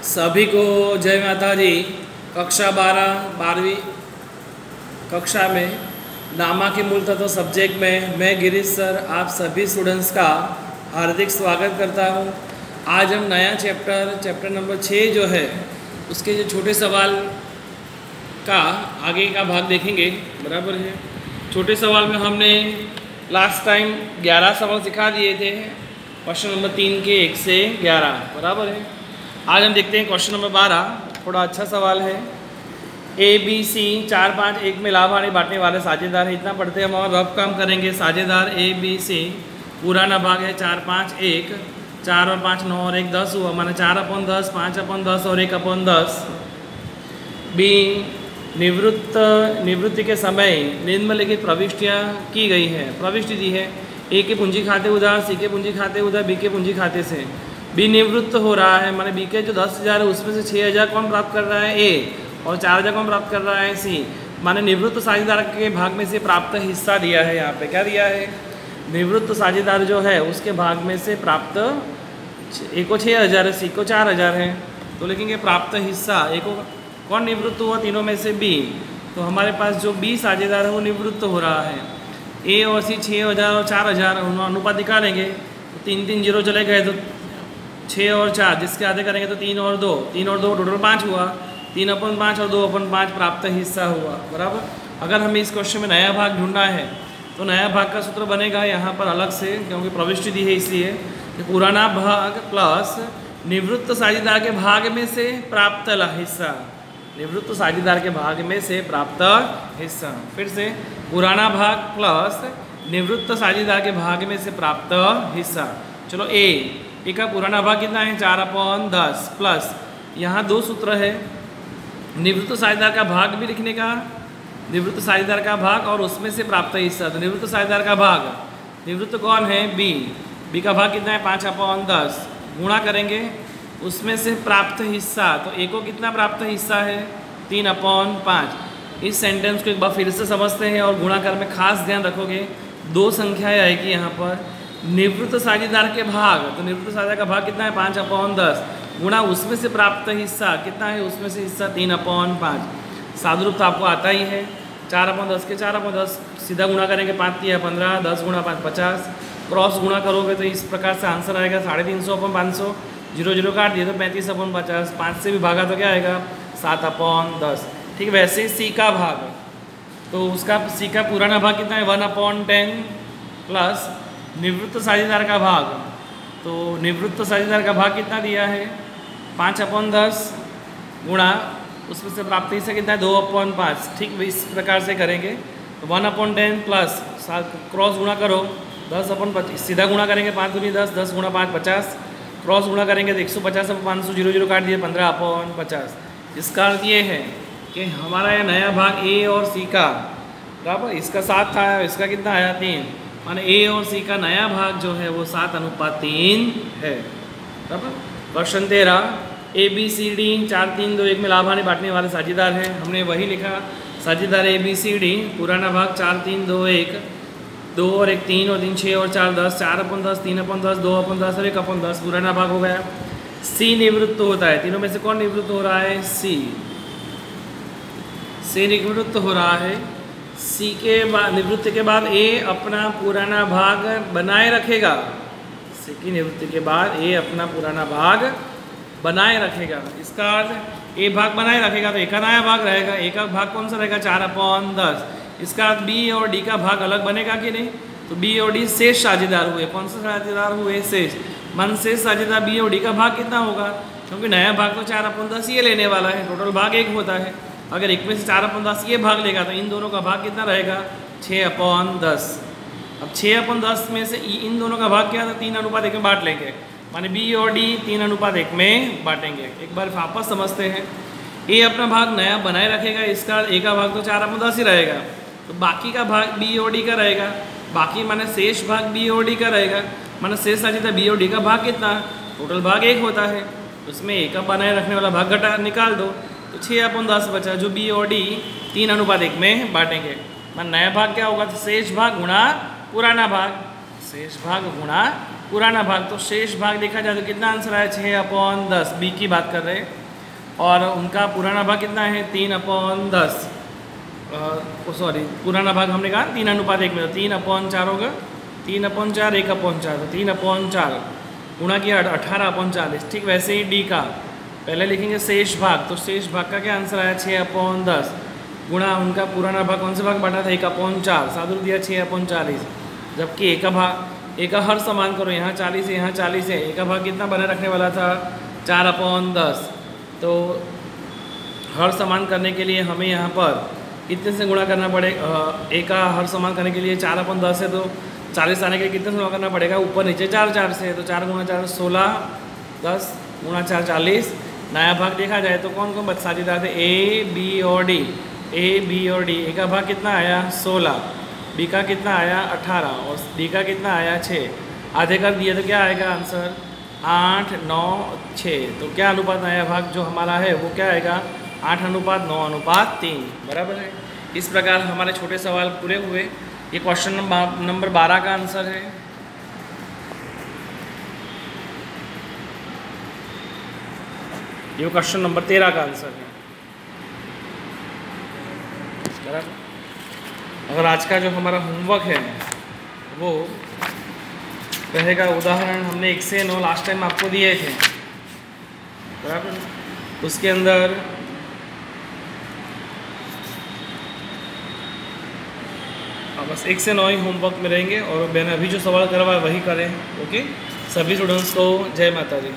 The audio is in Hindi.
सभी को जय माता दी। कक्षा 12वीं कक्षा में नामा के मूल तत्व सब्जेक्ट में मैं गिरीश सर आप सभी स्टूडेंट्स का हार्दिक स्वागत करता हूं। आज हम नया चैप्टर नंबर 6 जो है उसके जो छोटे सवाल का आगे का भाग देखेंगे। बराबर है। छोटे सवाल में हमने लास्ट टाइम 11 सवाल सिखा दिए थे, क्वेश्चन नंबर 3 के 1 से 11। बराबर है। आज हम देखते हैं क्वेश्चन नंबर 12। थोड़ा अच्छा सवाल है। ए बी सी 4 5 1 में लाभ हानि बांटने वाले साझेदार है। इतना पढ़ते हम और रफ काम करेंगे। साझेदार ए बी सी पुराना भाग है 4 5 1, 4 और 5 9 और 1 10 हुआ, माना 4/10, 5/10 और 1/10। बी निवृत्ति के समय निम्नलिखित प्रविष्टियाँ की गई है। प्रविष्टि दी है ए के पूंजी खाते उधार, सी के पूंजी खाते उधार, बी के पूंजी खाते से। बी निवृत्त हो रहा है, माने बी के जो 10,000 है उसमें से 6,000 कौन प्राप्त कर रहा है ए, और 4,000 कौन प्राप्त कर रहा है सी। माने निवृत्त साझेदार के भाग में से प्राप्त हिस्सा दिया है। यहाँ पे क्या दिया है? निवृत्त साझेदार जो है उसके भाग में से प्राप्त ए को 6,000 है, सी को 4,000 है। तो लिखेंगे प्राप्त हिस्सा। ए को कौन निवृत्त हुआ तीनों में से? बी। तो हमारे पास जो बी साझेदार है वो निवृत्त हो रहा है। ए और सी 6,000 और 4,000 अनुपात निकालेंगे तो 3 3 0 चले गए, तो 6 और 4 जिसके आधे करेंगे तो 3 और 2 टोटल 5 हुआ। 3/5 और 2/5 प्राप्त हिस्सा हुआ। बराबर। अगर हमें इस क्वेश्चन में नया भाग ढूंढना है तो नया भाग का सूत्र बनेगा यहाँ पर अलग से, क्योंकि प्रविष्टि दी है इसलिए कि पुराना भाग प्लस निवृत्त साझेदार के भाग में से प्राप्त हिस्सा। निवृत्त साझेदार के भाग में से प्राप्त हिस्सा। फिर से पुराना भाग प्लस निवृत्त साझेदार के भाग में से प्राप्त हिस्सा। चलो ए का पुराना भाग कितना है? 4/10 प्लस यहाँ 2 सूत्र है, निवृत्त साझेदार का भाग भी लिखने का, निवृत्त साझेदार का भाग और उसमें से प्राप्त हिस्सा। तो निवृत्त साझेदार का भाग, निवृत्त कौन है? बी। बी का भाग कितना है? 5/10 गुणा करेंगे उसमें से प्राप्त हिस्सा। तो ए को कितना प्राप्त हिस्सा है? 3/5। इस सेंटेंस को एक बार फिर से समझते हैं और गुणा कर में खास ध्यान रखोगे 2 संख्याएं आएगी यहाँ पर। निवृत्त साझेदार के भाग, तो निवृत्त साझेदार का भाग कितना है? 5/10 गुणा उसमें से प्राप्त हिस्सा कितना है? उसमें से हिस्सा 3/5। सादुरूप तो आपको आता ही है। 4/10 के 4/10 सीधा गुणा करेंगे 5 3 15, 10 गुणा 5 50। क्रॉस गुणा करोगे तो इस प्रकार से आंसर आएगा 350/500। 0 0 काट दिए तो 35/50। 5 से भी भागा तो क्या आएगा? 7/10। ठीक। वैसे सी का भाग, तो उसका सी का पुराना भाग कितना है? 1/10 प्लस निवृत्त साझेदार का भाग। तो निवृत्त साझेदार का भाग कितना दिया है? 5/10 गुणा उसमें से प्राप्त हिस्सा कितना है? 2/5। ठीक। इस प्रकार से करेंगे तो 1/10 प्लस क्रॉस गुणा करो 10/25, सीधा गुणा करेंगे 5 दूनी 10, 10 गुणा 5 50। क्रॉस गुणा करेंगे तो 150/500, 0 0 काट दिए 15/50। इसका अर्थ ये है कि हमारा यह नया भाग ए और सी का, बराबर, इसका 7 था, इसका कितना आया? 3। माने ए और सी का नया भाग जो है वो 7/3 है। बराबर। Question 13 A B C D 4 3 2 1 में लाभ हानि बांटने वाले साझेदार है। हमने वही लिखा, साझेदार ए बी सी डी पुराना भाग 4 3 2 1, 2 और 1 3 और 3 6 और 4 10, 4/10 3/10 2/10 और 1/10 पुराना भाग हो गया। सी निवृत्त होता है। तीनों में से कौन निवृत्त हो रहा है? सी। सी निवृत्त हो रहा है। सी के बाद निवृत्ति के बाद ए अपना पुराना भाग बनाए रखेगा। सी की निवृत्ति के बाद ए अपना पुराना भाग बनाए रखेगा। इसका अर्थ ए भाग बनाए रखेगा तो ए का नया भाग रहेगा। ए का भाग कौन सा रहेगा? 4/10। इसका अर्थ बी और डी का भाग अलग बनेगा कि नहीं? तो बी और डी शेष साझेदार हुए। कौन से साझेदार हुए? शेष। मन शेष साझेदार बी और डी का भाग कितना होगा? क्योंकि नया भाग तो 4/10 ये लेने वाला है, टोटल भाग 1 होता है। अगर 1 में से 4/10 ये भाग लेगा तो इन दोनों का भाग कितना रहेगा? 6/10। अब 6/10 में से इन दोनों का भाग क्या था? 3:1 में बांट लेंगे, माने बी और डी 3:1 में बांटेंगे। एक बार वापस समझते हैं। ए अपना भाग नया बनाए रखेगा, इसका ए का भाग तो 4/10 ही रहेगा, तो बाकी का भाग बी और डी का रहेगा। बाकी माने शेष भाग बी और डी का रहेगा। माने शेष साझेदार बी और डी का भाग कितना? टोटल भाग 1 होता है, उसमें ए का बनाए रखने वाला भाग घटा निकाल दो तो 6/10 बचा, जो बी और डी 3:1 में बांटेंगे। मान नया भाग क्या होगा? तो शेष भाग गुणा पुराना भाग, शेष भाग गुणा पुराना भाग, तो शेष भाग देखा जाए तो कितना आंसर आया 6/10, बी की बात कर रहे हैं। और उनका पुराना भाग कितना है 3/10, सॉरी पुराना भाग हमने कहा 3:1 में, तो 3/4 होगा, 3/4 1/4, तो 3/4 गुणा किया 18/40। ठीक वैसे ही डी का पहले लिखेंगे शेष भाग, तो शेष भाग का क्या आंसर आया 6/10 गुणा उनका पुराना भाग कौन सा भाग बांटा था 1/4, साधु दिया 6/40। जबकि ए का हर समान करो, यहाँ 40 है यहाँ 40 है, ए का भाग कितना बना रखने वाला था 4/10। तो हर समान करने के लिए हमें यहाँ पर कितने से गुणा करना पड़ेगा, ए का हर समान करने के लिए 4/10 है, तो 40 आने के लिए कितने से गुणा करना पड़ेगा, ऊपर नीचे 4 से, तो 4 × 4 16, 10 × 4 40। नया भाग देखा जाए तो कौन कौन साझेदार थे, ए बी और डी, ए बी और डी। ए का भाग कितना आया 16, बी का कितना आया 18 और डी का कितना आया 6। आधे कर दिए तो क्या आएगा आंसर 8, 9, 6। तो क्या अनुपात आया भाग जो हमारा है वो क्या आएगा 8:9:3, बराबर है। इस प्रकार हमारे छोटे सवाल पूरे हुए। ये क्वेश्चन नंबर 12 का आंसर है। ये क्वेश्चन नंबर 13 का आंसर है, बराबर। अगर आज का जो हमारा होमवर्क है वो रहेगा, उदाहरण हमने 1 से 9 लास्ट टाइम आपको दिए थे, बराबर। उसके अंदर बस 1 से 9 ही होमवर्क में रहेंगे और मैंने अभी जो सवाल करवाया वही करें। ओके, सभी स्टूडेंट्स को जय माता दी।